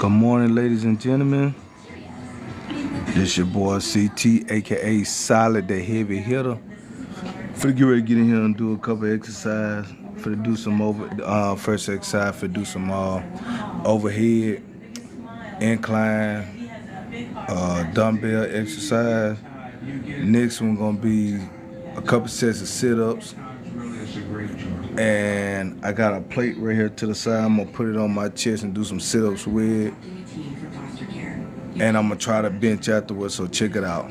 Good morning, ladies and gentlemen. This your boy CT, aka Solid, the heavy hitter. For get ready to get in here and do a couple exercise. For to do some first exercise. For do some overhead, incline, dumbbell exercise. Next one gonna be a couple sets of sit-ups. And I got a plate right here to the side. I'm gonna put it on my chest and do some sit-ups with it. And I'm gonna try to bench afterwards, so check it out.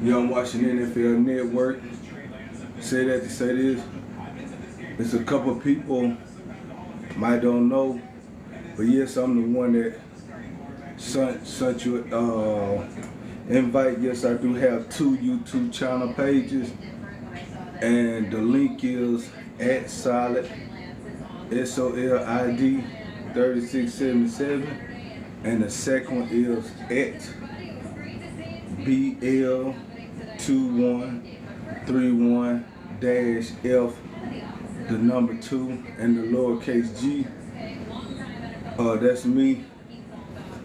You know, I'm watching NFL Network. Say that to say this. There's a couple people might don't know, but yes, I'm the one that sent you invite. Yes, I do have 2 YouTube channel pages, and the link is at Solid SOLID 3677, and the second one is at BL2131-F, the number 2, and the lowercase g. That's me.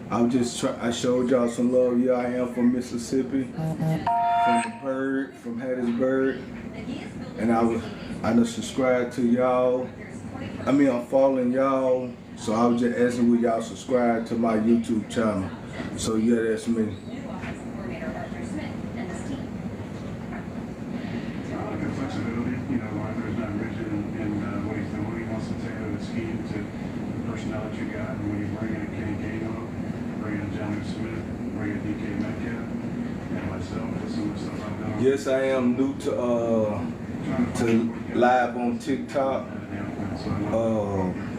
I showed y'all some love. Yeah, I am from Mississippi, from Hattiesburg, and I done subscribed to y'all. I mean, I'm following y'all, so I was just asking will y'all subscribe to my YouTube channel. So yeah, that's me. Flexibility, you know, Arthur's not rigid in what he's doing. He wants to tailor the scheme to the personnel that you got. And when you bring in a Kenny Gainwell, bring in Jonnu Smith, bring in DK Metcalf, and myself, with some of the stuff I've done. Yes, I am new to live on TikTok.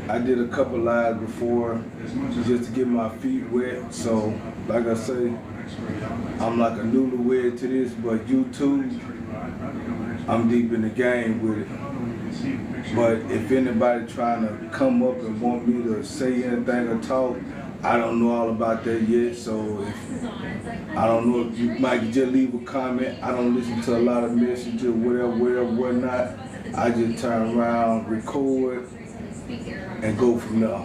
I did a couple lives before just to get my feet wet. So, like I say, I'm like a newlywed to this, but YouTube, I'm deep in the game with it. But if anybody trying to come up and want me to say anything or talk, I don't know all about that yet. So I don't know if you might just leave a comment. I don't listen to a lot of messages, whatnot. I just turn around, record, and go from there.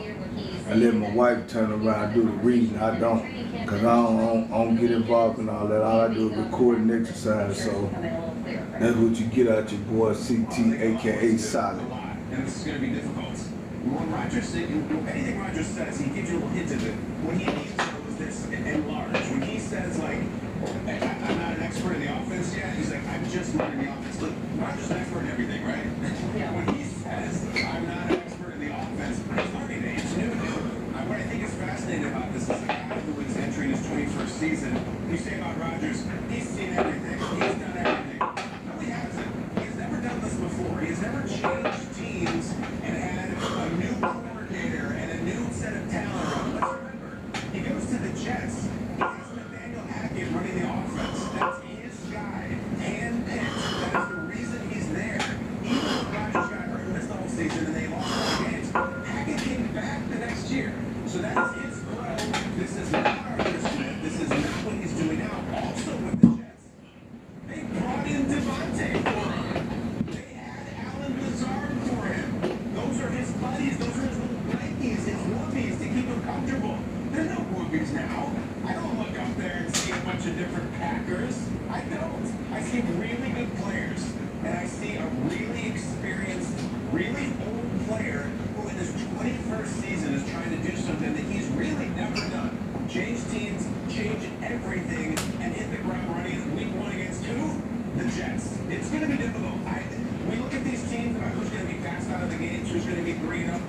I let my wife turn around and do the reading. I don't, because I don't get involved in all that. All I do is record and exercise. So that's what you get out your boy CT, aka Solid. And this is going to be difficult. When Rodgers said, anything Rodgers says, he gives you a little hint of it. When he needs to this in large. When he says, like, I'm not an expert in the offense yet, he's like, I'm just learning the offense. Look, Rodgers is an expert in everything, right? Yeah. When he says, I'm not an expert in the offense, he's learning it. It's new to him. What I think is fascinating about this is a guy who is entering his 21st season. You say about Rodgers, he's seen everything. He's done everything. No, he hasn't. He's never done this before. He's never changed teams and had a new coordinator and a new set of talent around. Let's remember, he goes to the Jets. He has Nathaniel Hackett running the offense. That's his guy. Handpicked. That is the reason he's there. Even if Rodgers got hurt and missed the whole season and they lost all games, Hackett came back the next year. So that is his grow. This is not Arthur Smith. This is not what he's doing now. Also with the Jets, they brought in Devontae for him. They had Alan Lazard for him. Those are his buddies. Those are his little blankies, his whoopies to keep him comfortable. There's no whoopies now. I don't look up there and see a bunch of different Packers. I don't. I see really good players. And I see a really experienced, really old player who in his 21st season is trying to do something that he's really never done. Change teams, change everything, and hit the ground running week 1 against who? The Jets. It's going to be difficult. We look at these teams about who's going to be passed out of the games, who's going to be green up.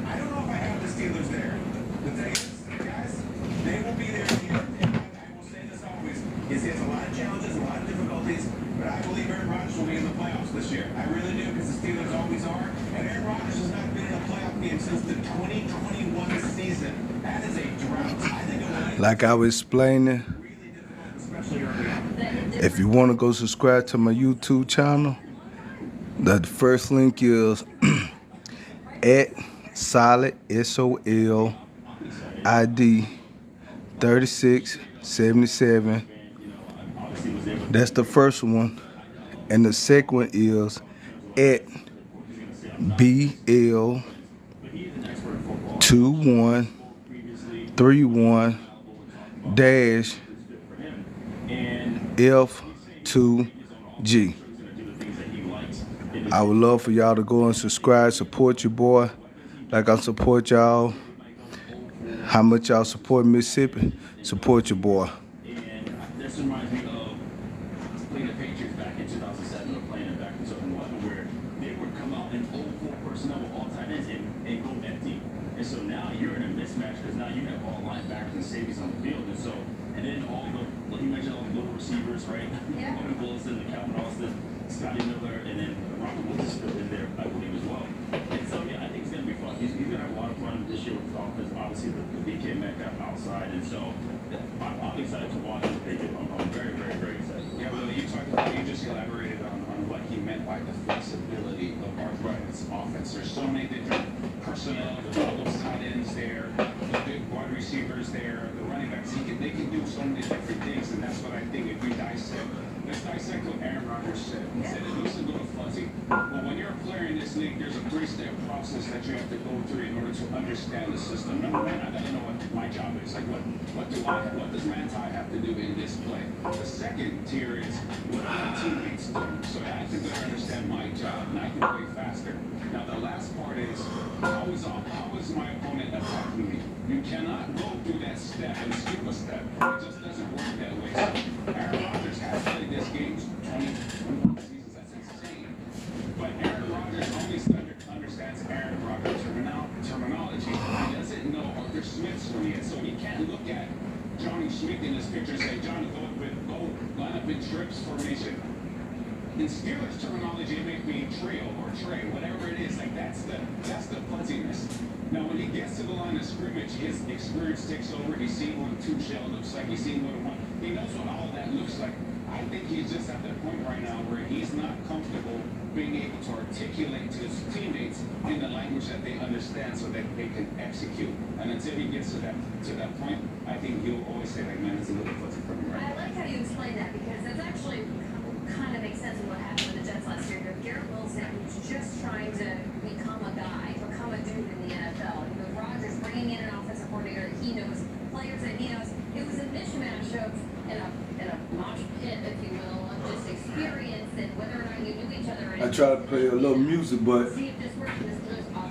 I don't know if I have the Steelers there. The thing is, guys, they will be there here. And I will say this always, is he has a lot of challenges, a lot of difficulties, but I believe Aaron Rodgers will be in the playoffs this year. I really do, because the Steelers always are. And Aaron Rodgers has not been in a playoff game since the 2021 season. That is a drought. I think it will Like I was explaining, really difficult, especially early on. if you want to go subscribe to my YouTube channel, the first link is at solid SOLID 3677. That's the first one. And the second one is at BL2131-F2G. I would love for y'all to go and subscribe, support your boy like I support y'all. How much y'all support Mississippi? Support your boy. And this reminds me of playing the Patriots back in 2007 or playing back in 2011 where they would come out in full personnel with all tight ends and go empty. And so now you're in a mismatch because now you have all linebackers and safeties on the field. And so, and then all the, like you mentioned, all the little receivers, right? Yeah. Owen Wilson, the Calvin Austin, Scotty Miller, and then Robert Woods is still in there, I believe, as well. And so, yeah, I think it's going to be fun. He's going to have a lot of fun this year with his offense. Obviously, the DK Metcalf outside. And so, I'm excited to watch what they do. I'm very, very, very excited. Yeah, well, you just elaborated on what he meant by the flexibility of Arthur Smith's offense. There's so many different personnel, there's all those tight ends there, the big wide receivers there, the running backs. They can do so many different things, and that's what I think if we dissect. Let's dissect what Aaron Rodgers said. He said it looks a little fuzzy. But when you're a player in this league, there's a 3-step process that you have to go through in order to understand the system. Number one, I gotta know what my job is. Like what does Manti have to do in this play? The second tier is what do my teammates do? So I have to better understand my job and I can play faster. Now the last part is how is my opponent attacking me? You cannot go through that step and skip a step. It just doesn't work that way. So Aaron Rodgers has played this game 21 seasons. That's insane. But Aaron Rodgers only understands Aaron Rodgers terminology. He doesn't know Arthur Smith's lineage, so he can't look at Johnny Smith in this picture and say, Johnny, go line up in trips formation. In Steelers terminology, it may be trail or tray, whatever it is. Like that's the fuzziness. Now, when he gets to the line of scrimmage, his experience takes over. He's seen what a 2 shell looks like. He's seen what a 1. He knows what all that looks like. I think he's just at the point right now where he's not comfortable being able to articulate to his teammates in the language that they understand so that they can execute. And until he gets to that point, I think he'll always say, like, man, it's a little fuzzy for me right now. I like how you explain that because that's actually kind of makes sense of what happened with the Jets last year. Garrett Wilson was just trying to become a guy, become a dude in the NFL. You know, Rodgers bringing in an offensive coordinator that he knows, players that he knows. It was a mishmash of in a mosh pit, if you will, of just experience and whether or not you knew each other. I try to play a little music, but See if this works in this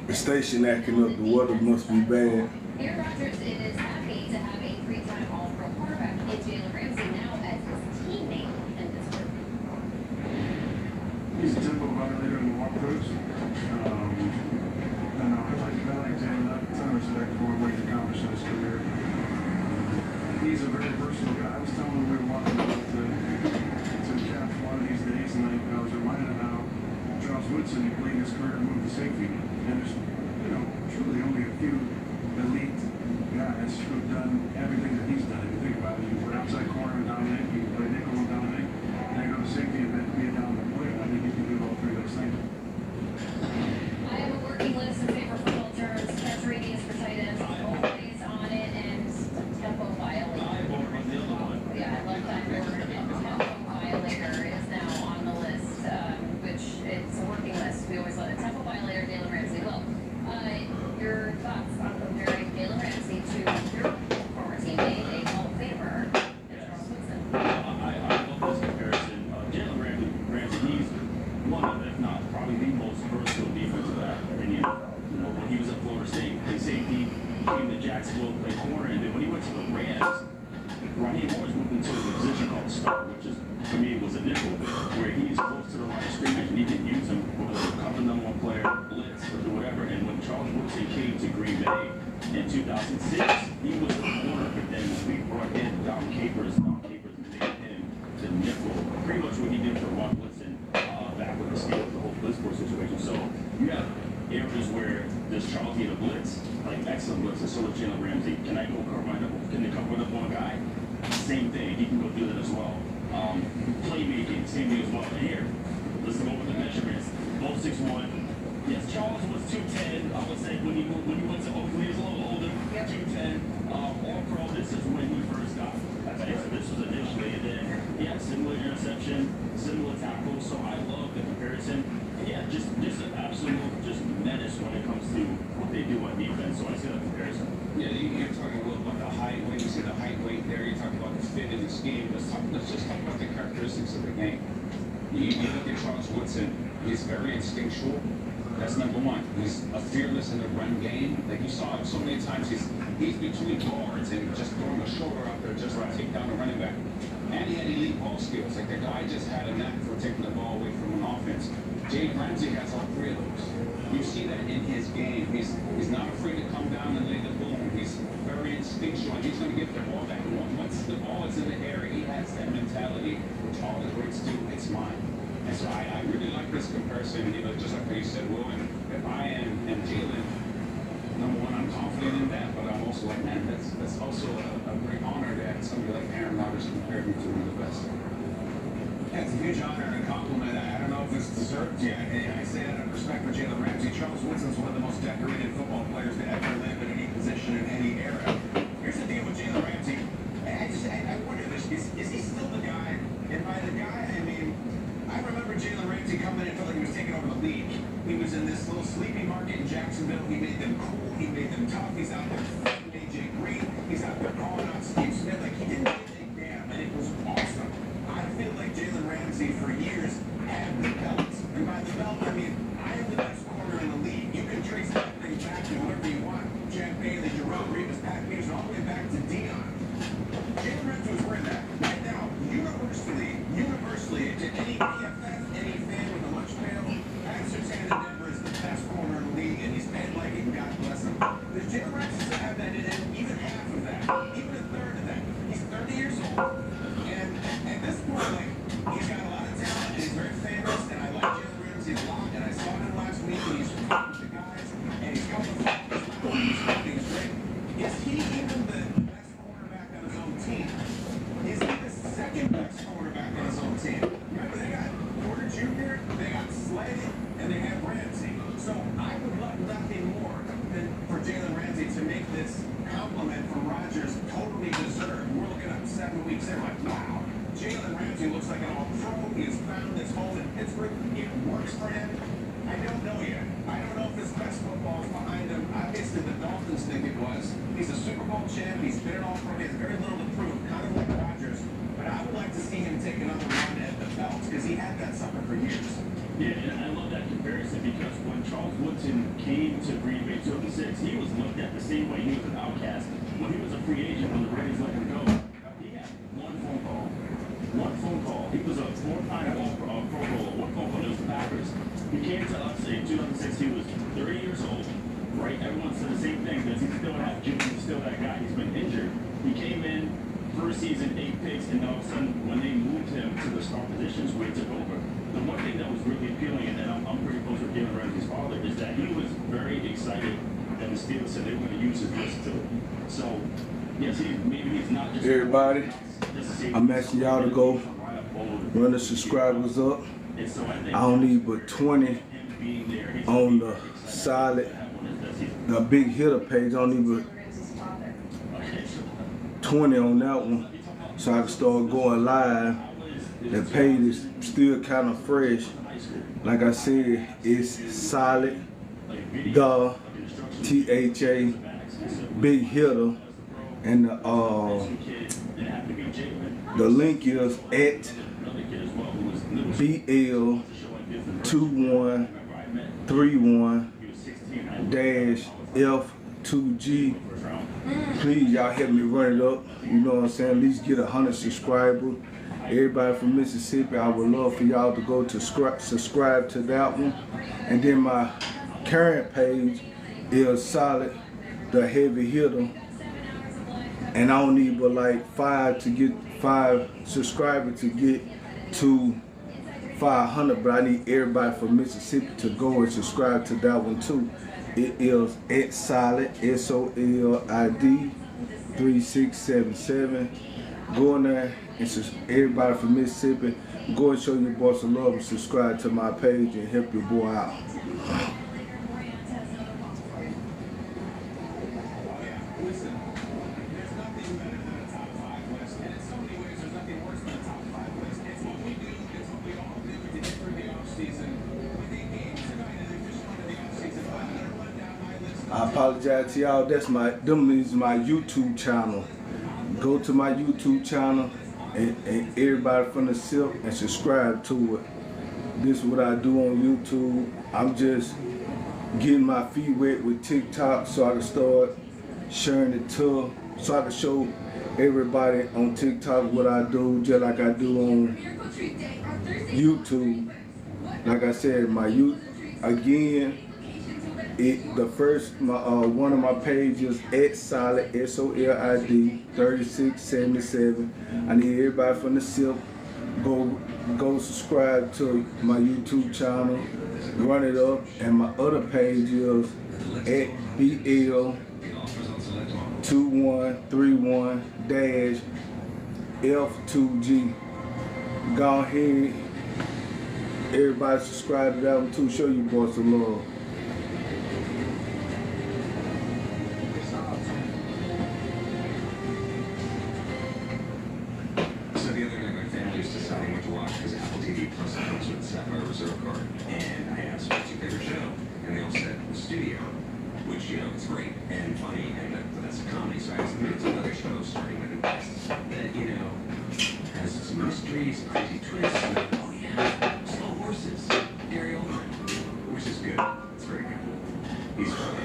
the station acting up. The weather must be bad. Aaron Rodgers is happy to have a three-time All-Pro quarterback in Jalen Ramsey now as his teammate in Pittsburgh. He's a tempo violator in the walkthroughs. I like Jalen. I have a ton of respect for what he's accomplished in his career. He's a very versatile guy. I was telling him we were walking up to Cap one of these days, and I was reminded of how Charles Woodson played his career to move the safety. And there's, truly only a few elite guys who've done everything that he's done. If you think about it, you play outside corner and dominate, you play nickel and dominate, and then go to safety and then be a dominant player. I think you can do all three of those things. I have a working list of favorite football terms, catch radius for tight ends, always on it, and tempo violator. Yeah, I love that word. Tempo violator is now on the list, which it's a working list. We always love it. Tempo violator, Jalen Ramsey. Well, your thoughts on comparing Jalen Ramsey to your former teammate, a Hall of Famer, Charles Woodson? I love this comparison. Jalen Ramsey, he's one of, if not probably the most versatile defensive back in the NFL. When he was at Florida State, played safety, came to Jacksonville, played corner, and then when he went to the Rams, Raheem Morris moved into a position called star, which is, for me, was a nickel, where he's close to the line of scrimmage, and he can use him whether to cover number one player, blitz, or do whatever. And when Charles Woodson came to Green Bay in 2006, he was the corner, but then when we brought in Dom Capers made him the nickel. Pretty much what he did for Ron Woodson back with the Steelers, the whole Blitzport situation. So you have areas where does Charles get a blitz, like excellent blitz, and so does Jalen Ramsey. Can I go cover my nickel? Can they cover up one guy? Same thing. He can go do that as well. Playmaking, same thing as well. And here, let's go over the measurements. Both 6'1". Yes, Charles was 210. I would say when he went to Oakland, he was a little older. 210. All-Pro. This is when he first got. So this was initially, and then he had similar interception, similar tackle. So I love the comparison. And yeah, just an absolute menace when it comes to what they do on defense. So I see that comparison. Yeah, you're talking a little about the height. When you see the height, weight there, you're talking about the fit in the scheme. Let's just talk about the characteristics of the game. You look at Charles Woodson, he's very instinctual. That's number one. He's fearless in the run game. Like you saw him so many times, he's between guards and just throwing a shoulder out there just to take down the running back. And he had elite ball skills. Like the guy just had a knack for taking the ball away from an offense. Jalen Ramsey has all three of those. You see that in his game. He's not afraid to come down and lay the boom. He's very instinctual, and he's going to get the ball back. Once the ball is in the air, he has that mentality, which all the greats do. It's mine. And so I really like this comparison. Just like you said, Will, and if I am Jalen, number one, I'm confident in that, but I'm also like, man, that's also a great honor that somebody like Aaron Rodgers compared me to one of the best. Yeah, it's a huge honor and a compliment. I don't know if it's deserved yet. And I say that out of respect for Jalen Ramsey. Charles Woodson's one of the most decorated football players to ever live in any position in any era. Here's the deal with Jalen Ramsey. I wonder this, is he still the guy? And by the guy, I mean, I remember Jalen Ramsey coming in and felt like he was taking over the league. He was in this little sleepy market in Jacksonville. He made them cool. He made them tough. He's out there fighting AJ Green. He's out there calling out Steve Smith. Like, he didn't give a damn, and it was awesome. I feel like Jalen Ramsey for years had the belt. And by the belt, I mean, I am the best corner in the league. You can trace that thing back to whoever you want. Jack Bailey, Jerome Reeves, Pat Peters, all the way back to Dion. Jalen Ramsey was wearing that. Right now, universally, to any PFF, any fan with a lunch pail, Pat Surtain in Denver is the best corner in the league, and he's paid like it, and God bless him. Does Jalen Ramsey still have that in him? Even half of that, even a third of that. He's 30 years old, and at this point, like, he's got a lot of talent, and he's very famous, and I like Jalen Ramsey a lot, and I saw him last week, and he's fighting with the guys, and he's coming from his mouth, and he's fighting straight. Is he even the best cornerback on his own team? Is he the second best cornerback on his own team? Remember, they got Porter Jr., they got Slay, and they have Ramsey. So I would love nothing more than for Jalen Ramsey to make this compliment from Rodgers totally deserved. We're looking at 7 weeks in, like, wow, Jalen Ramsey looks like an all-pro. He has found his home in Pittsburgh. It works for him. I don't know yet. I don't know if his best football is behind him. Obviously, the Dolphins think it was. He's a Super Bowl champ. He's been an all-pro. He has very little to prove, kind of like Rodgers. But I would like to see him take another run at the belt because he had that something for years. Yeah, and I love that comparison because when Charles Woodson came to Green Bay 2006, he was looked at the same way. He was an outcast. When he was a free agent, when the Raiders let him go, he had one phone call. One phone call. He was a four-time Pro Bowler. One phone call. It was the Packers. He came to us in 2006. He was 30 years old. Right? Everyone said the same thing because he still had Jimmy. He's still that guy. He's been injured. He came in, first season, 8 picks, and all of a sudden, when they moved him to the star positions where he took over, the one thing that was really appealing, and I'm pretty close with Jalen Ramsey's father, is that he was very excited that the Steelers said they were going to use his versatility. So, yes, maybe he's not just... Everybody, I'm asking y'all to go run the subscribers up. I don't need but 20 on the solid, the big hitter page. I don't need but 20 on that one, so I can start going live. The page is still kind of fresh. Like I said, it's solid, the THA, big hitter, and the link is at BL2131-F2G. Please, y'all help me run it up. You know what I'm saying? At least get 100 subscribers. Everybody from Mississippi, I would love for y'all to go to subscribe to that one. And then my current page is solid, the heavy hitter. And I don't need but like 5 subscribers to get to 500, but I need everybody from Mississippi to go and subscribe to that one too. It is at solid, SOLID 3677. Go in there and everybody from Mississippi, go and show your boy some love and subscribe to my page and help your boy out. I apologize to y'all. This is my YouTube channel. Go to my YouTube channel and everybody from the SIP and subscribe to it. This is what I do on YouTube. I'm just getting my feet wet with TikTok so I can start sharing it so I can show everybody on TikTok what I do, just like I do on YouTube. Like I said, one of my pages at solid, SOLID 3677. I need everybody from the SIP go subscribe to my YouTube channel, run it up, and my other page is at BL2131-F2G. Go ahead, everybody subscribe to that one too. Show you boys some love. Reserve card, and I asked what's your favorite show, and they all said The Studio, which, you know, it's great and funny, and that's a comedy, so I asked them, it's another show starting with Invest that, you know, has some mysteries, crazy twists, and oh yeah, Slow Horses, Gary Oldman, which is good, it's very good, he's funny.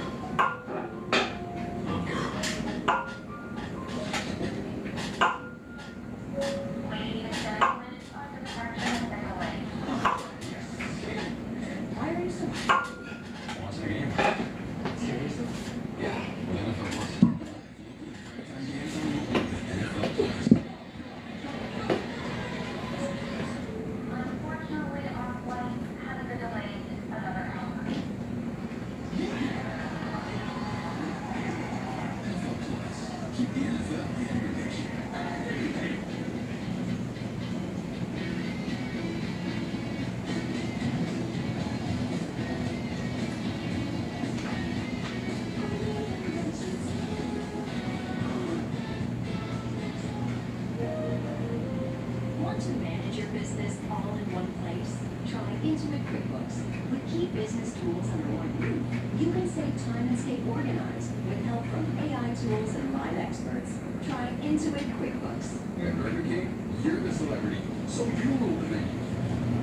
Want to manage your business all in one place? Try Intuit QuickBooks. With key business tools under one roof, you can save time and stay organized with help from AI tools and live experts. Try Intuit QuickBooks. And Burger King, you're the celebrity, so you rule the menu.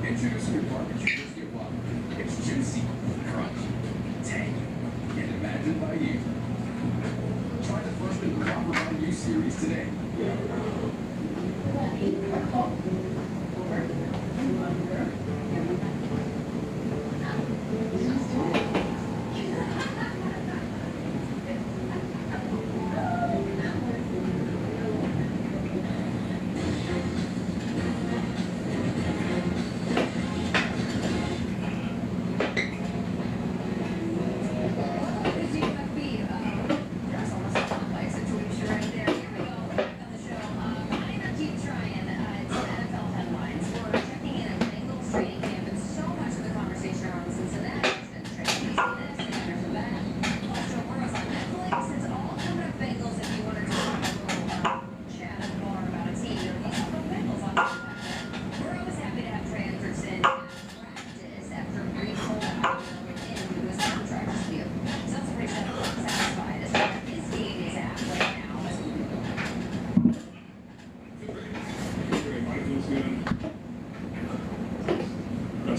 Introducing your barbecue brisket It's juicy, crunchy, tangy, and imagined by you. Try the first in the Whopper by You series today.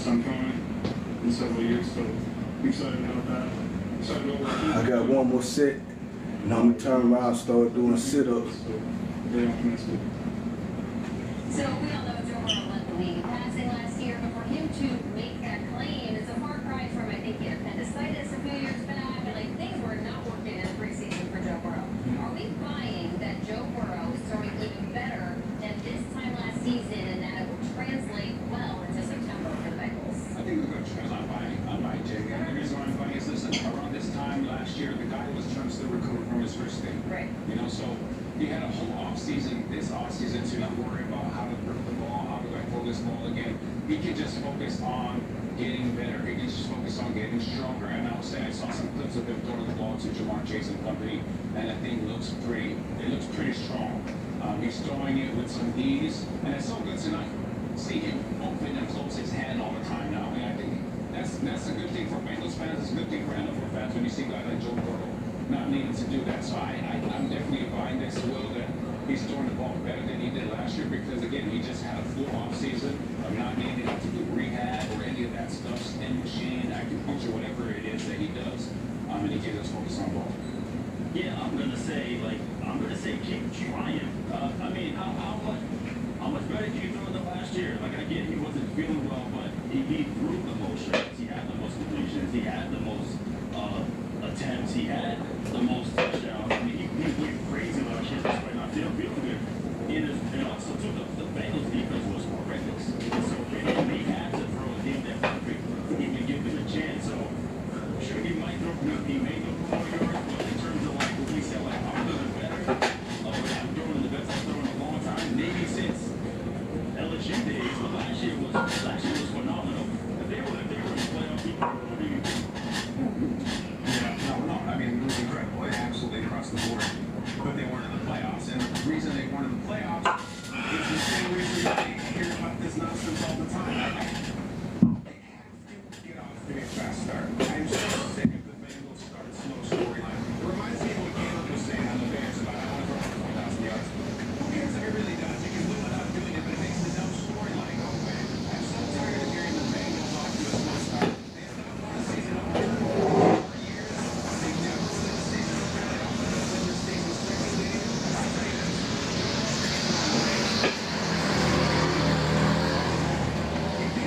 I'm coming in several years, so I'm excited about that. Excited about what I got one more set, and I'm gonna turn around and start doing sit-ups. So very optimistic. So we all know Joe Burrow led the league in passing last year, but for him to make that claim, it's a far cry from, I think, he had appendicitis a few years back, and like things were not working in the preseason for Joe Burrow. Are we buying that Joe Burrow is throwing even better than this time last season, and that it will translate well into September for the Bengals? I think we're going to try. I'm buying Jake. And the reason why I'm buying is, listen, around this time last year, the guy was trying to still recover from his wrist thing. Right. You know, so he had a whole offseason, this offseason, to not worry about how to grip the ball, how to throw this ball again. He can just focus on getting better. He can just focus on getting stronger. And I'll say I saw some clips of him throwing the ball to Jamar Chase and company, and that thing looks pretty strong. He's throwing it with some ease, and it's so good tonight. See him open and close his hand all the time now. And I think that's a good thing for Bengals fans. It's a good thing for NFL fans when you see guys like Joe Burrow not needing to do that. So I'm definitely buying this will that he's throwing the ball better than he did last year, because again, he just had a full off season of not needing to do rehab or any of that stuff, spin machine, acupuncture, whatever it is that he does, and he gets us focused on ball. Yeah, I'm gonna say keep trying. I mean, how much better can you throw than last year? Like, again, he wasn't feeling well, but he threw the most shots. He had the most completions. He had the most attempts. He had the most touchdowns. I mean, he went crazy last year despite not feeling good. And also, too, the Bengals defense was horrendous. So for him, he had to throw a team that perfect. He can give him a chance. So sure, he may throw more yards, but in terms of like what we said, like I'm doing better. I'm throwing the best I've thrown in a long time, maybe since LSU days. But last year was phenomenal. If they were in the playoff, what do you think? Yeah, no, I mean, it was incredible. Absolutely across the board. But they weren't in the playoffs. And the reason they weren't in the playoffs is the same reason they hear about this nonsense all the time. They have to get off to a fast start. I'm so sick of the Bengals start slow storyline. It reminds me of what Caleb was saying on the Bears about I want to throw for 4,000 yards. Who cares if it really does? You can win without doing it, but it makes the dumb storyline go away. I'm so tired of hearing the Bengals off to a slow start. They have not won a season opener for years. They never win a season opener. They don't win the season regularly. I'll tell you this. If the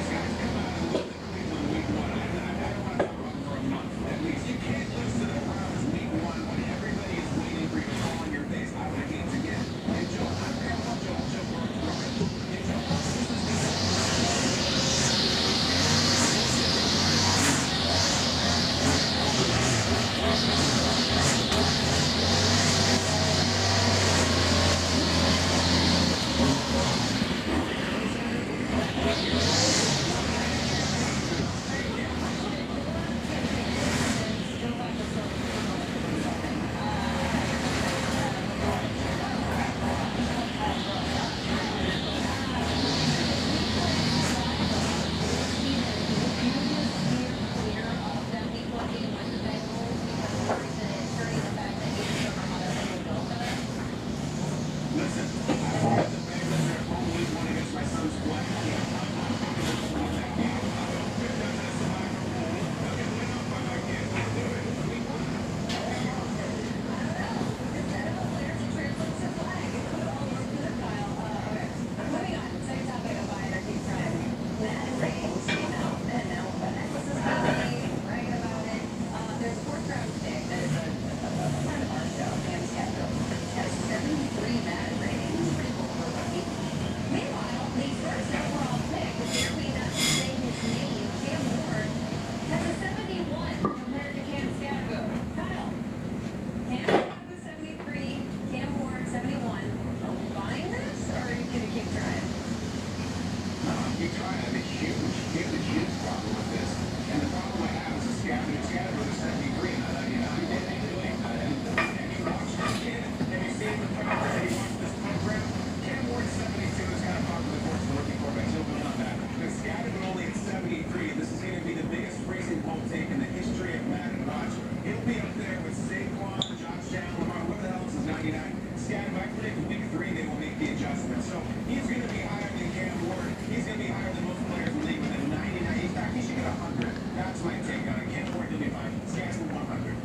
Thursday for week 3, they will make the adjustment. So he's going to be higher than Cam Ward. He's going to be higher than most players in the league with a 99. In fact, he should get 100. That's my take on it. Cam Ward did be fine. Stands for 100.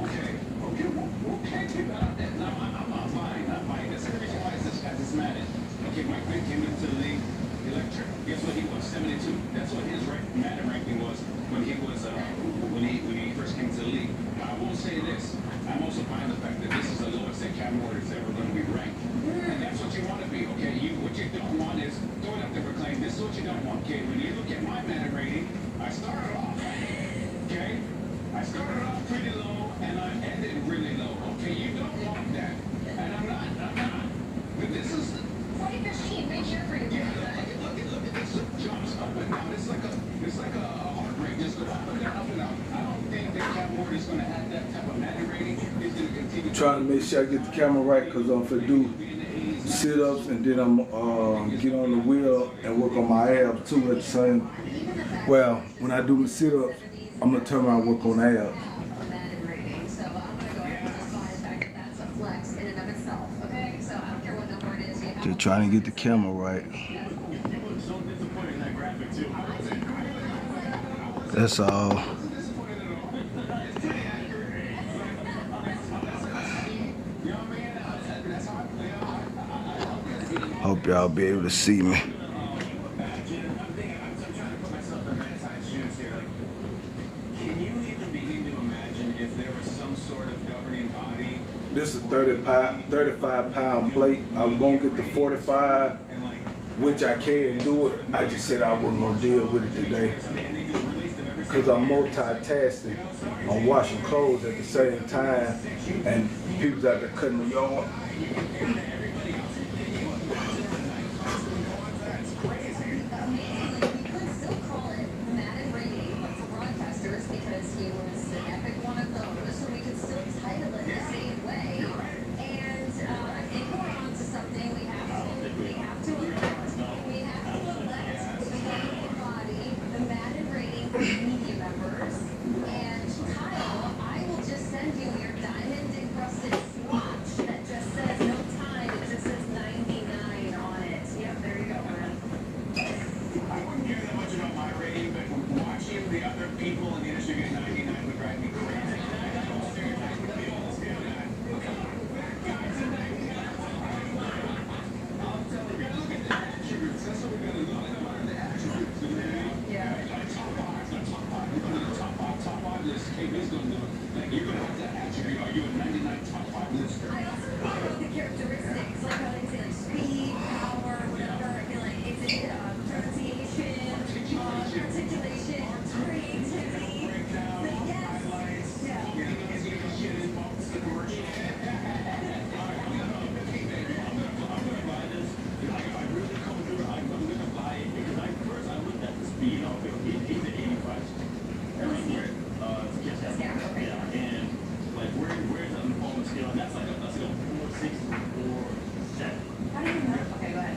Okay, we'll can't keep that up there. No, I'm not buying. That's the reason why this guy's this mad at. Okay, Mike Vick came into the league, electric. Guess what he was? 72. That's what his Madden ranking was when he was when he first came to the league. I will say this. I'm also buying the fact that this is the lowest that Cam Ward is ever going to be ranked. And that's what you want to be, okay? What you don't want is going up there for claim. This is what you don't want, okay? When you look at my Madden rating, I started off, okay? I started off pretty low and I ended really low. Okay, you don't want that. And I'm not. But this is 2015, make sure for you. look at this. It jumps up and down. It's like a heart rate. Just go up and down, up and down. I don't think that Cam Ward is gonna have that type of Madden rating. He's gonna continue Trying to make sure I get the camera right because I'm finna do sit-ups and then I'm get on the wheel and work on my abs too at the same. Well, when I do my sit-ups, I'm gonna turn around and work on abs. Madden rating. So I'm gonna go ahead and just buy the fact that that's a flex in and of itself. Okay, so I don't care what number it is. You have Just trying to get the camera right. People are so disappointed in that graphic too. That's all. Hope y'all be able to see me. I'm trying to put myself in Matt's shoes here. Like, can you even begin to imagine if there was some sort of governing body This is 35 pound plate. I was gonna get the 45, and like, which I can do it. I just said I wasn't gonna deal with it today. and they just released them every Because I'm multitasking. I'm washing clothes at the same time, and people's out there cutting the yard. amazingly, we could still call it Madden rating, but for broadcasters, because he was an epic one of those, so we could still title it the same way. And in going on to something, we have to elect the governing body, the Madden rating for media members. And Kyle, I will just send you your diamond encrusted swatch that just says no time, it just says 99 on it. Yep, there you go, man. I wouldn't care that much about my rating, but watching the other people in the industry get 99 would drive me crazy. You're gonna have that attribute. Are you a 99 top 5 lister? I also follow the characteristics, like how they say like speed, power, whatever. I feel like is it pronunciation, articulation, creativity. But yes, yeah. How do you know? Okay, go ahead.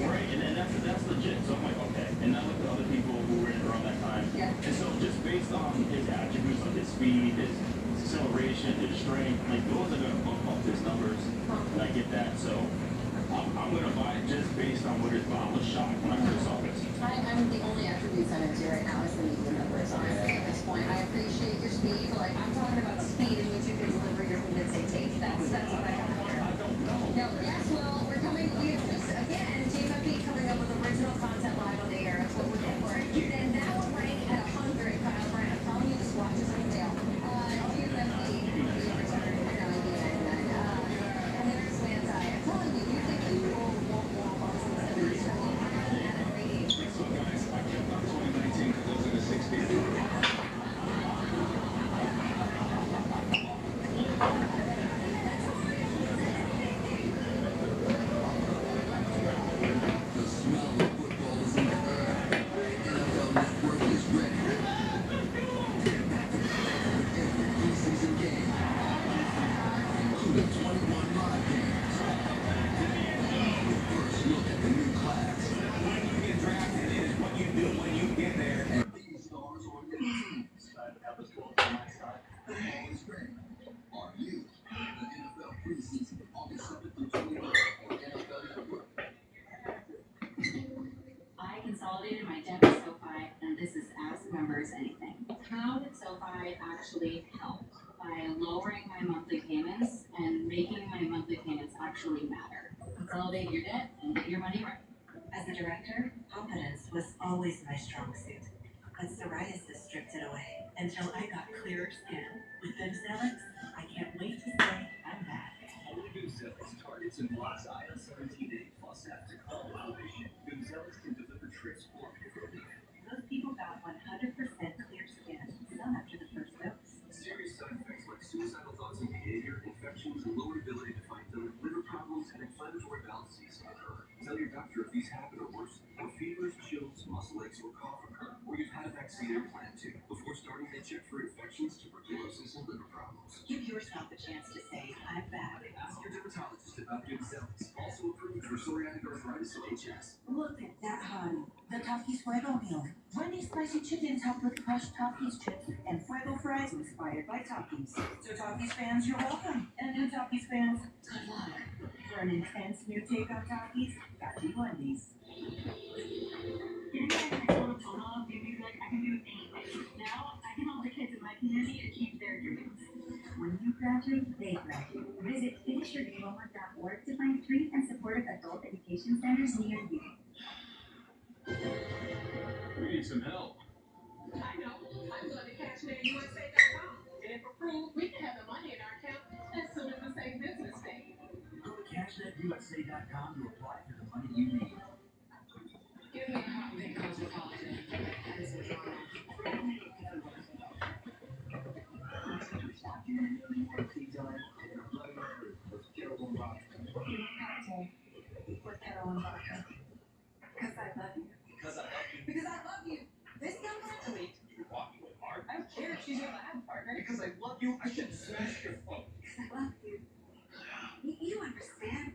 Right, and that's legit. So I'm like, okay. And I look at other people who were in around that time. Yeah. And so just based on his attributes, like his speed, his acceleration, his strength, like those are gonna bump up his numbers. And I get that. So I'm gonna buy it just based on what his I was shocked when I first saw this. I'm the only attributes I'm into right now is the media numbers, honestly, at this point. I appreciate your speed, but like I'm talking about speed in which you can deliver your convincing take. That's what I got here. I don't know. No, yes, well, we're coming, we have just, again, GMFB coming up with original content live on the air. That's what we're doing for it. And now we're ranking at 100, Kyle Brandt. I'm telling you, the swatch is on sale. GMFB, we returned for 99.99. And there's Manti. I'm telling you, you think that you will won't on some of these stuff. So guys, I kept on 2019 because those are the 60s. Are you? The NFL preseason, August 7th through Simplified actually helped by lowering my monthly payments and making my monthly payments actually matter. Consolidate your debt and get your money right. As a director, confidence was always my strong suit. But psoriasis stripped it away until I got clearer skin. With Bimzelx, I can't wait to say I'm back. Only Bimzelx targets and blocks IL-17A plus after color elevation. Bimzelx can deliver transformative relief. Those people got 100% clear skin, some after the first dose. Serious side effects like suicidal thoughts and behavior, infections, lowered ability to fight them, liver problems, and inflammatory bowel disease occur. Tell your doctor if these happen or worse, or fevers, chills, muscle aches, or cough occur, or you've had a vaccine or plan to. Before starting, they check for infections, tuberculosis, and liver problems. Give yourself a chance to say I'm back. Ask your dermatologist about Bimzelx, also approved for psoriatic arthritis and HS. Look at that, honey. The Takis Fuego meal. Wendy's spicy chickens helped with crushed Takis chips and Fuego fries inspired by Takis. So Takis fans, you're welcome. And new Takis fans, good luck. For an intense new take on Takis, got to Wendy's. Getting back to total total made me feel like I can do anything. Now I can help the kids in my community achieve their dreams. When you graduate, they graduate. Visit finishyourdatehomework.org to find free and supportive adult education centers near you. We need some help. I know. I'm going to CashNetUSA.com. And if approved, we can have the money in our account as soon as the same business day. Go to CashNetUSA.com to apply for the money you need. Give me a hot big cosmopolitan. That is the drama. With kettle and vodka. Because I love you. Because I love you. Because I love you. This young athlete. You're walking with Mark. I don't care if she's your lab partner. Because I love you, I should smash your phone. Because I love you. You understand?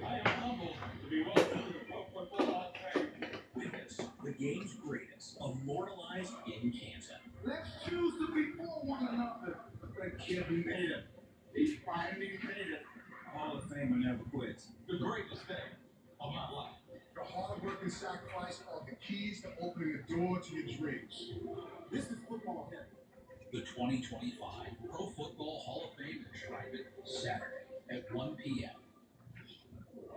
I am humbled to be welcomed to the Pro Football Hall of Fame. Witness the game's greatest, immortalized in Canton. Let's choose to be for one another. That kid made it. He finally made it. Hall of Famer never quits. The greatest day of my life. The hard work and sacrifice are the keys to opening the door to your dreams. This is football heaven. The 2025 Pro Football Hall of Fame in Schreiber, Saturday at 1 p.m.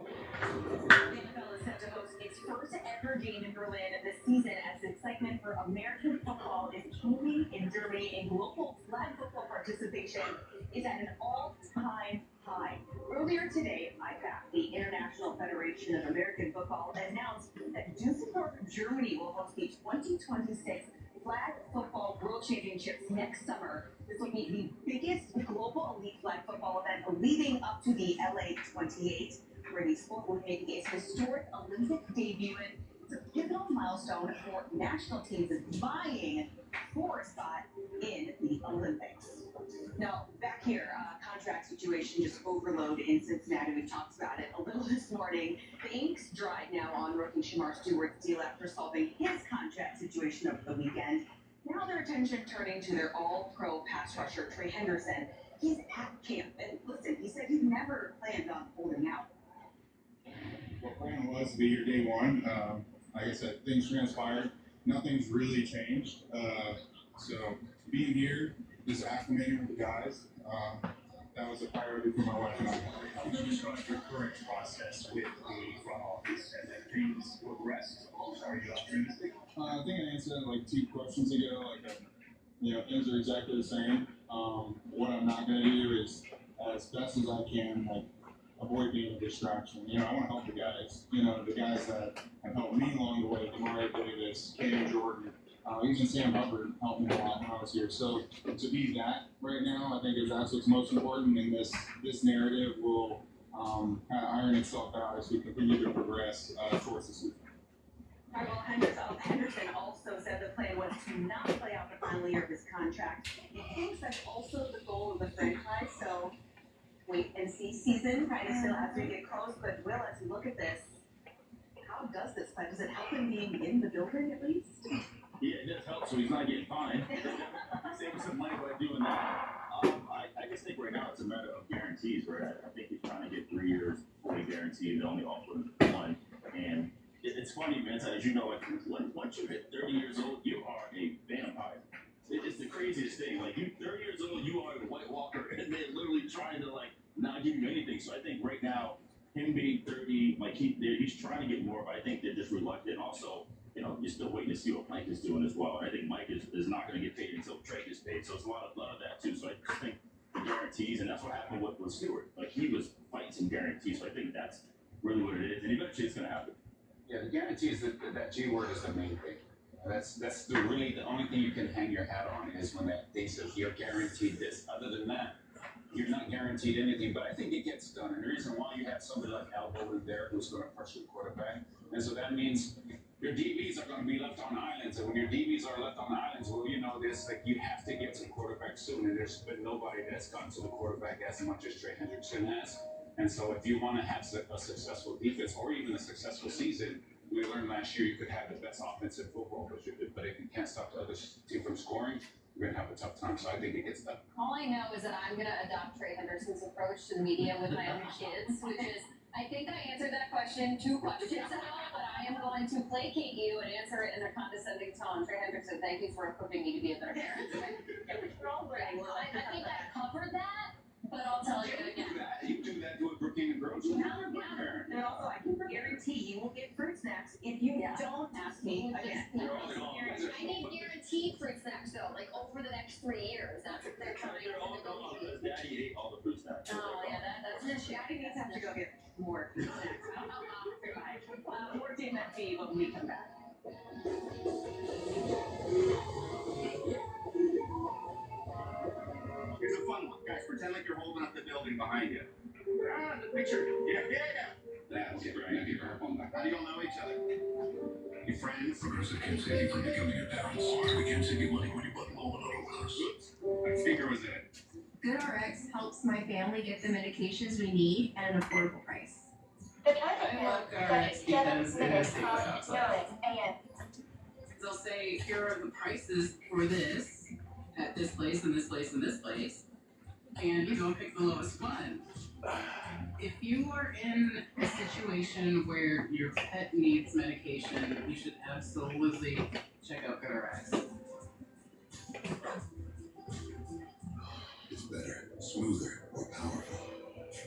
The NFL is set to host its first ever game in Berlin this season as excitement for American football is keening in Germany and global flag football participation is at an all-time high. Earlier today, IFAF, the International Federation of American Football, announced that Düsseldorf, Germany will host the 2026 Flag Football World Championships next summer. This will be the biggest global elite flag football event leading up to the LA 28, where the sport will make its historic Olympic debut. It's a pivotal milestone for national teams vying for a spot in the Olympics. Now, back here, contract situation just overload in Cincinnati. We talked about it a little this morning. The ink's dried now on rookie Shamar Stewart's deal after solving his contract situation over the weekend. Now their attention turning to their all-pro pass rusher, Trey Henderson. He's at camp, and listen, he said he never planned on holding out. The plan was to be here day one. Like I said, things transpired. Nothing's really changed. So being here, just acclimating with the guys, that was a priority for my wife and I. How did you start your current process with the front office and then things progressed? Are you optimistic? I think I answered like 2 questions ago. Things are exactly the same. What I'm not going to do is, as best as I can, avoid being a distraction. I want to help the guys. The guys that have helped me along the way, Demario Davis, Cam Jordan, even Sam Hubbard helped me a lot when I was here. So to be that right now, I think that's what's most important, and this narrative will kind of iron itself out as we continue to progress towards the season. All right, well, Henderson also said the plan was to not play out the final year of his contract. He thinks that's also the goal of the franchise, so wait and see season kind of still as we get close. But Will, as you look at this, how does this play? Does it help him being in the building at least? Yeah, it does help, so he's not getting fined. Saving some money by doing that. I just think right now it's a matter of guarantees, right? I think he's trying to get 3 years fully guaranteed. They only offer him 1. And it's funny, man. As you know, like once you hit 30 years old, you are a vampire. It's the craziest thing. Like you, 30 years old, you are a White Walker, and they're literally trying to like not give you anything. So I think right now, him being 30, like he's trying to get more, but I think they're just reluctant. Also, you know, you're still waiting to see what Mike is doing as well. I think Mike is not going to get paid until Trey gets paid. So it's a lot of that too. So I just think the guarantees, and that's what happened with Stewart. Like he was fighting some guarantees. So I think that's really what it is, and eventually it's going to happen. Yeah, the guarantee is that G word is the main thing. That's really the only thing you can hang your hat on is when they say you're guaranteed this. Other than that, you're not guaranteed anything. But I think it gets done. And the reason why you have somebody like Al Bowden there who's going to pressure the quarterback, and so that means your DBs are going to be left on islands. And when your DBs are left on islands, well, you know this, like you have to get to the quarterback soon. And there's been nobody that's gotten to the quarterback as much as Trey Hendrickson has. And so if you want to have a successful defense or even a successful season, we learned last year you could have the best offense in football, but if you can't stop the other team from scoring, you're going to have a tough time. So I think it gets done. All I know is that I'm going to adopt Trey Henderson's approach to the media with my own kids, which is, I think I answered that question 2 questions ago, but I am going to placate you and answer it in a condescending tone. Trey Henderson, thank you for equipping me to be a better parent. I think I covered that, but I'll tell you again. You do that to a Brookhaven girl. And also, I can guarantee you will get fruit snacks if you don't ask me again. I need guaranteed fruit snacks though, like over the next 3 years. That's what they're trying to negotiate. Daddy ate all the fruit snacks. Oh yeah, that's an issue. Daddy needs to have to go get more fruit snacks. More Team FT when we come back. Here's a fun one. Guys, pretend like you're holding up the building behind you. The picture. Yeah. That's right. How do you all know each other? You friends? Progressive can't save you from becoming your parents. We can't save you money when you button all another with us. What speaker was it? GoodRx helps my family get the medications we need at an affordable price. The time love GoodRx because it is safe outside. They'll say, here are the prices for this at this place and this place and this place, and you go pick the lowest one. If you are in a situation where your pet needs medication, you should absolutely check out GoodRx. It's better, smoother, more powerful.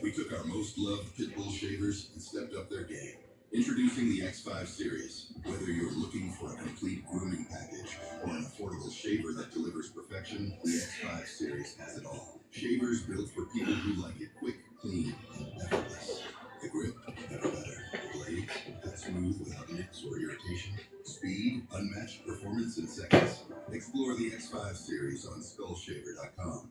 We took our most loved pit bull shavers and stepped up their game. Introducing the X5 series. Whether you're looking for a complete grooming package or an affordable shaver that delivers perfection, the X5 series has it all. Shavers built for people who like it quick, clean, and effortless. The grip, never better. The blades, cut smooth without nicks or irritation. Speed, unmatched performance in seconds. Explore the X5 series on skullshaver.com.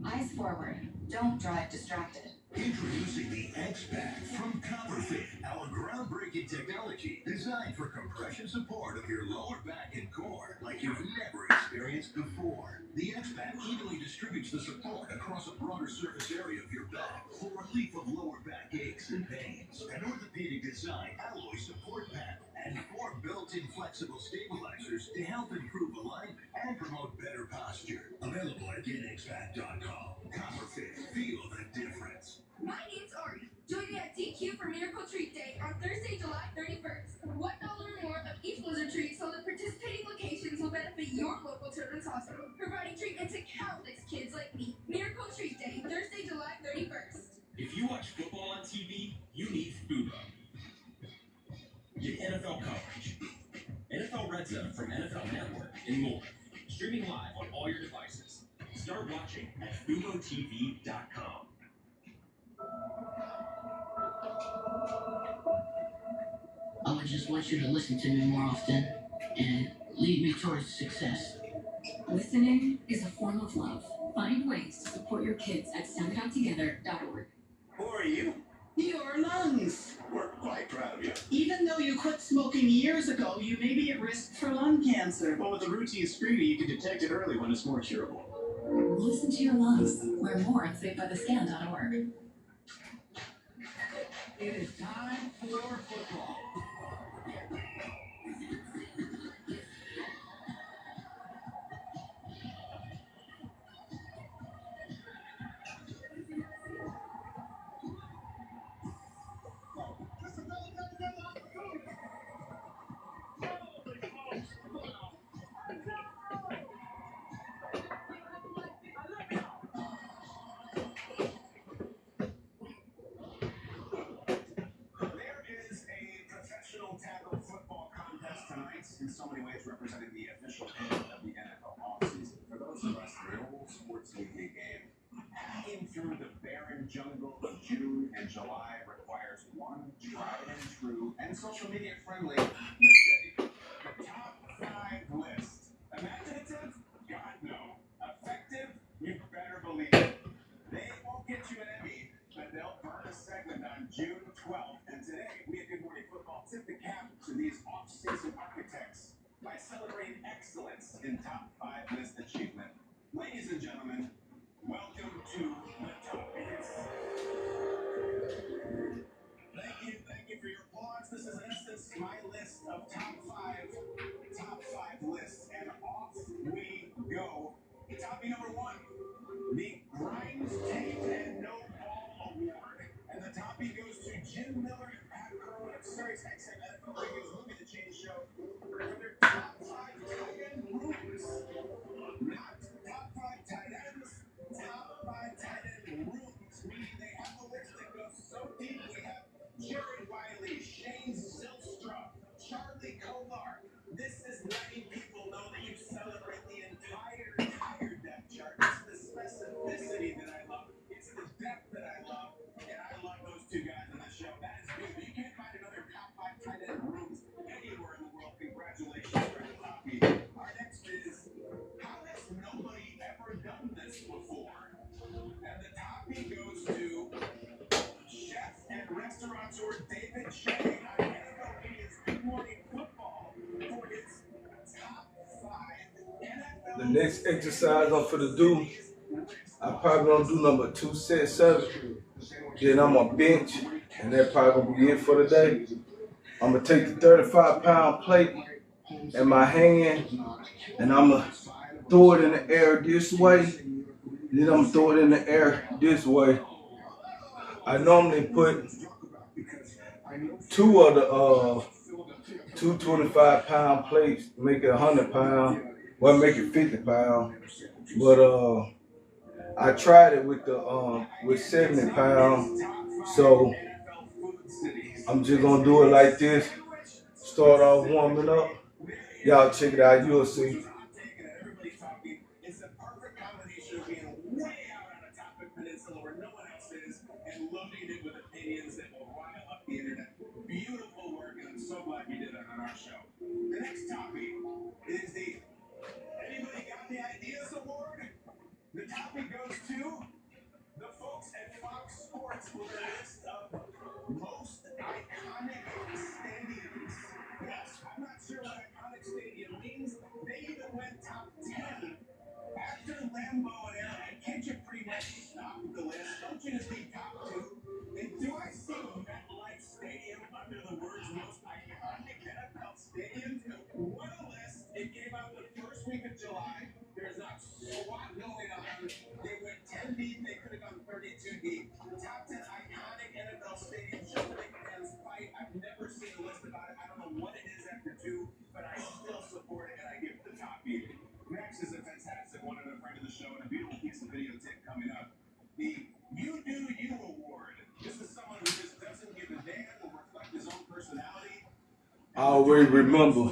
Eyes forward. Don't drive distracted. Introducing the X-Pack from Copperfit, our groundbreaking technology designed for compression support of your lower back and core like you've never experienced before. The X-Pack evenly distributes the support across a broader surface area of your back for relief of lower back aches and pains. An orthopedic design alloy support pad and 4 built-in flexible stabilizers to help improve alignment and promote better posture. Available at getxpack.com. Copperfit, feel the difference. My name's Ari. Join me at DQ for Miracle Treat Day on Thursday, July 31st. $1 or more of each blizzard treat sold at participating locations will benefit your local children's hospital, providing treatment to countless kids like me. Miracle Treat Day, Thursday, July 31st. If you watch football on TV, you need Fubo. Get NFL coverage, NFL Red Zone from NFL Network, and more. Streaming live on all your devices. Start watching at FuboTV.com. I just want you to listen to me more often and lead me towards success. Listening is a form of love. Find ways to support your kids at SoundOutTogether.org. Who are you? Your lungs. We're quite proud of you. Even though you quit smoking years ago, you may be at risk for lung cancer. But with a routine screening, you can detect it early when it's more curable. Listen to your lungs. Learn more at SaveByTheScan.org. It is time for football. in so many ways representing the official end of the NFL offseason. For those of us in the old sports media game, hacking through the barren jungle of June and July requires one tried and true and social media friendly machete. The top 5 list. Imaginative? God no. Effective? You better believe it. They won't get you an Emmy, but they'll burn a segment on June 12th. And today, we at Good Morning Football tip the cap to these off-season architects by celebrating excellence in top 5 list achievement. Ladies and gentlemen, welcome to the top hits. Thank you for your applause. This is in essence my list of top 5 lists, and off we go. Topic number 1, the Grimes Tape and No Ball Award, and the topic goes to Jim Miller and Pat Kerwin of Sirius XM NFL Radio's Movie The Chain Show for their top 5 tight end rooms. Not top 5 tight ends, top 5 tight end rooms, meaning they have a list that goes so deep. We have Jared Wiley, Shane Zylstra, Charlie Kolar. This is letting people know that you celebrate the entire depth chart. It's the specificity that I love. It's the depth that I love. And I love those two guys on the show. That is good. You can't find another top 5 tight end rooms anywhere in the world. Congratulations, Greg Poppy. Our next is, how has nobody ever done this before? And the topic goes to chef and restaurateur David Shea on NFL Media's Good Morning Football for his top 5 NFL. The next exercise I'm finna do, I probably gonna do number 2 set 7. Then I'm gonna bench, and that probably gonna be it for the day. I'm gonna take the 35-pound plate in my hand, and I'm gonna throw it in the air this way. Then I'm gonna throw it in the air this way. I normally put 2 of the 2 25-pound plates, make it 100 pounds. Well, make it 50 pounds. But I tried it with the with 70 pounds. So I'm just gonna do it like this. Start off warming up. Y'all check it out. You'll see. It's the perfect combination of being way out on a topic peninsula where no one else is, and loading it with opinions that will rile up the internet. Beautiful work, and I'm so glad you did that on our show. The next topic is the Anybody Got the Ideas Award? The topic goes to the folks at Fox Sports with a list of most iconic stadiums. Yes, I'm not sure what iconic stadium means. They even went top 10 after Lambeau and Arrowhead. Can't you pretty much stop the list? Don't you just need top 2? And do I see MetLife Stadium under the words most iconic NFL stadiums? What a list! It came out the first week of July. There's not squat going on. They went 10 deep. They could have gone 32 deep. Top 10 iconic NFL stadiums. Should make fans fight. I've never seen a list about it. I don't know what it is after 2, but I still support it, and I give it the top beat. Next is a fantastic one, and a friend of the show, and a beautiful piece of video tip coming up. The You Do You Award. This is someone who just doesn't give a damn or reflect his own personality. I always remember,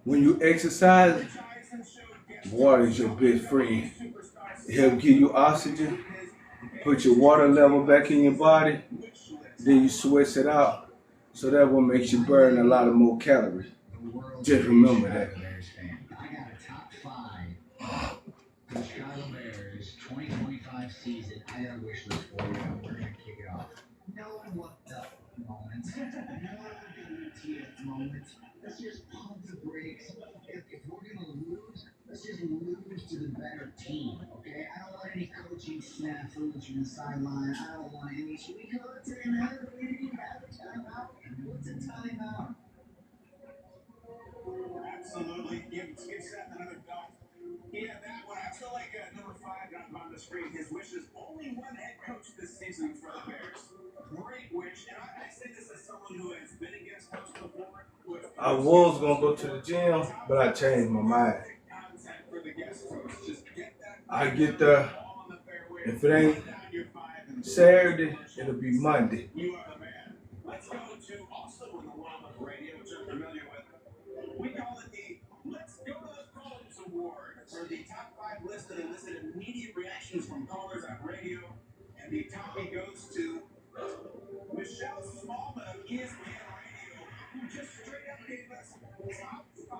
when you exercise, water is your best friend. It helps give you oxygen, put your water level back in your body, then you sweat it out. So that one makes you burn a lot of more calories. Just remember that. I got a top 5 for the Chicago Bears 2025 season. I got a wish list for you. We're going to kick it off. No what the moment. No WTF moment. Let's just pump the brakes. If we're going to lose, let's just lose to the better team, okay? I don't want any coaching snafus from the sideline. I don't want any. Should we call it timeout? Do we have a timeout? What's a timeout? Absolutely. Give Seth another dunk. Yeah, that one. I feel like number 5 got on the screen. His wish is only one head coach this season for the Bears. Great wish. And I say this as someone who has been against coach before. I was gonna go to the gym, but I changed my mind. I get there. If it ain't Saturday, it'll be Monday. You are the man. Let's go to also in the world of radio, which I'm familiar with. We call it the Let's Go to the Phones Award, where the top 5 listed elicit immediate reactions from callers on radio, and the topic goes to Michelle Smallman of ESPN Radio, who just straight up gave us top 5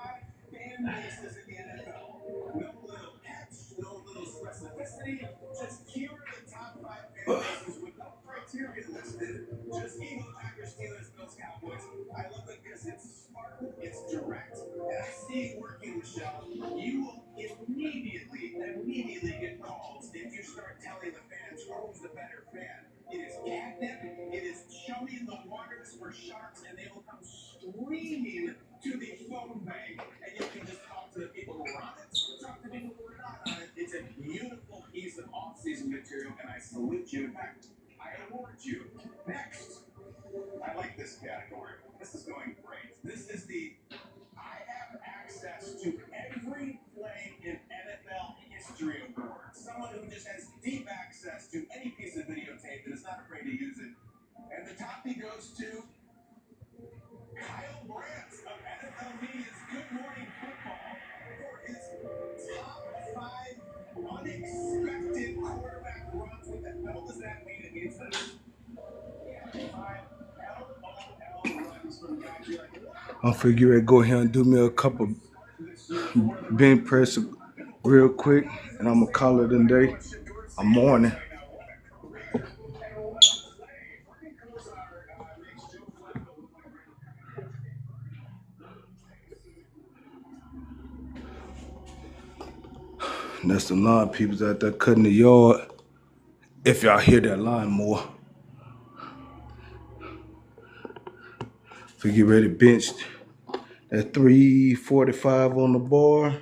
fan bases in the NFL. No little catch, no little specificity, just here are the top 5 fan bases with no criteria listed. Just Eagles, Packers, Steelers, Bills, Cowboys. I love it because it's smart, it's direct, and I see it working, Michelle. You will immediately get calls if you start telling the fans who's the better fan. It is catnip, it is chummy the waters for sharks, and they will come screaming to the phone bank, and you can just talk to the people who are on it, talk to people who are not on it. It's a beautiful piece of off-season material, and I salute you. In fact, I award you. Next, I like this category. This is going great. This is the I have access to every play in NFL history award. Someone who just has deep access to any piece of videotape and is not afraid to use it. And the topic goes to Kyle Brandt of NFL Media's Good Morning Football for his top 5 unexpected quarterback runs. What the hell does that mean? It means that 5 LOL runs from guys you're like, I'm figuring to go ahead and do me a couple bench press real quick, and I'm gonna call it a day. I'm morning. And that's the lawn people out there cutting the yard. If y'all hear that lawnmower. So get ready to bench at 345 on the bar.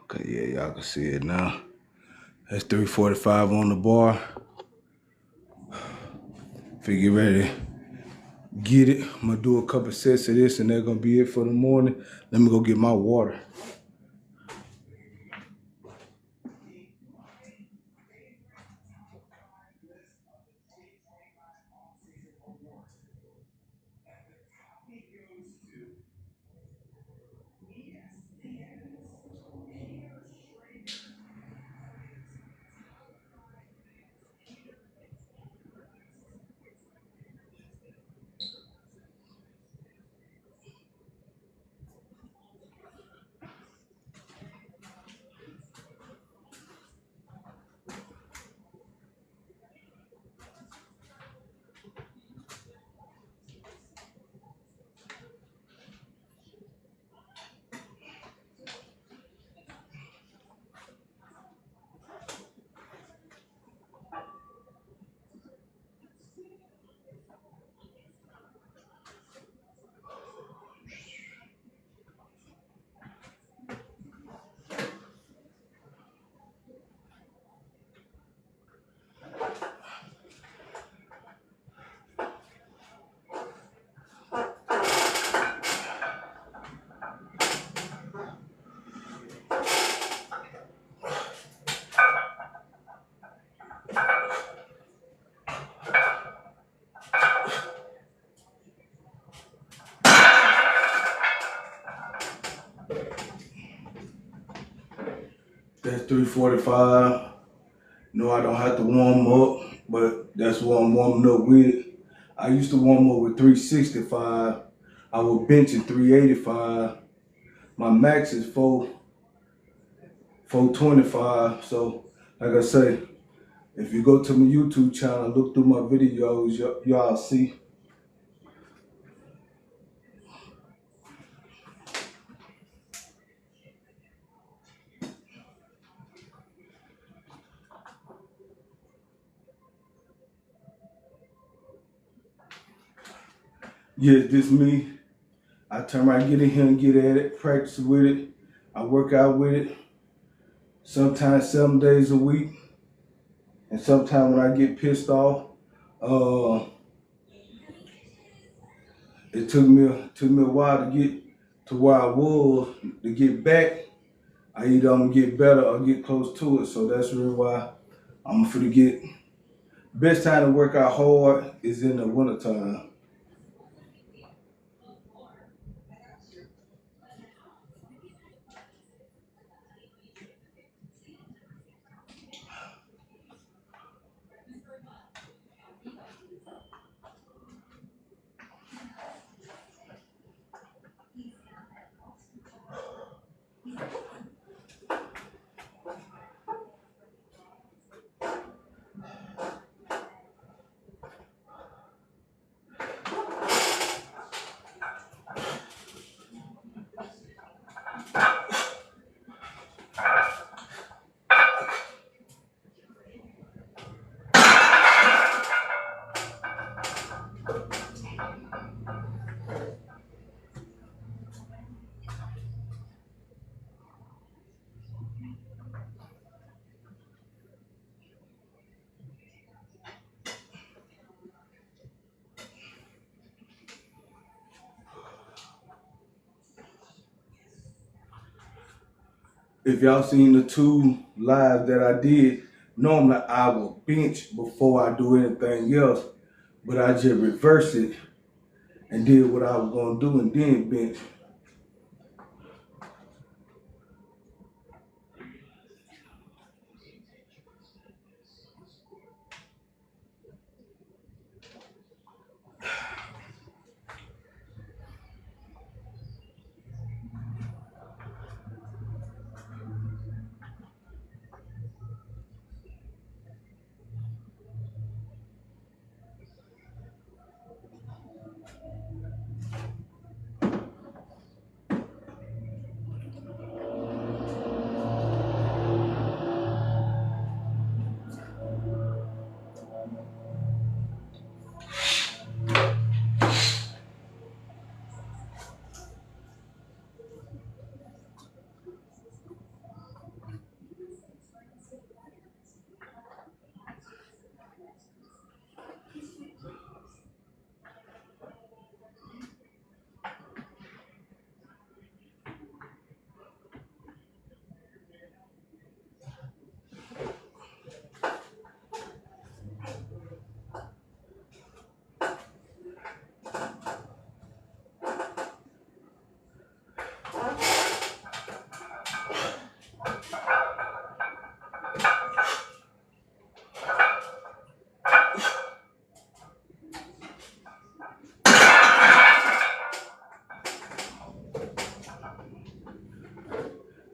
Okay, yeah, y'all can see it now. That's 345 on the bar. Get ready to get it. I'm gonna do a couple sets of this and that's gonna be it for the morning. Let me go get my water. That's 345. No, I don't have to warm up, but that's what I'm warming up with. I used to warm up with 365. I was benching 385. My max is 425. So, like I say, if you go to my YouTube channel, look through my videos, y'all see. Yes, this me. I turn around, get in here and get at it, practice with it. I work out with it. Sometimes 7 days a week. And sometimes when I get pissed off, it took me a while to get to where I was. To get back, I either I'm gonna get better or get close to it. So that's really why I'm finna get Best time to work out hard is in the wintertime. If y'all seen the 2 lives that I did, normally I will bench before I do anything else, but I just reversed it and did what I was gonna do and then bench.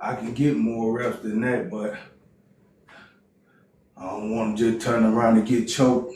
I can get more reps than that, but I don't want to just turn around and get choked.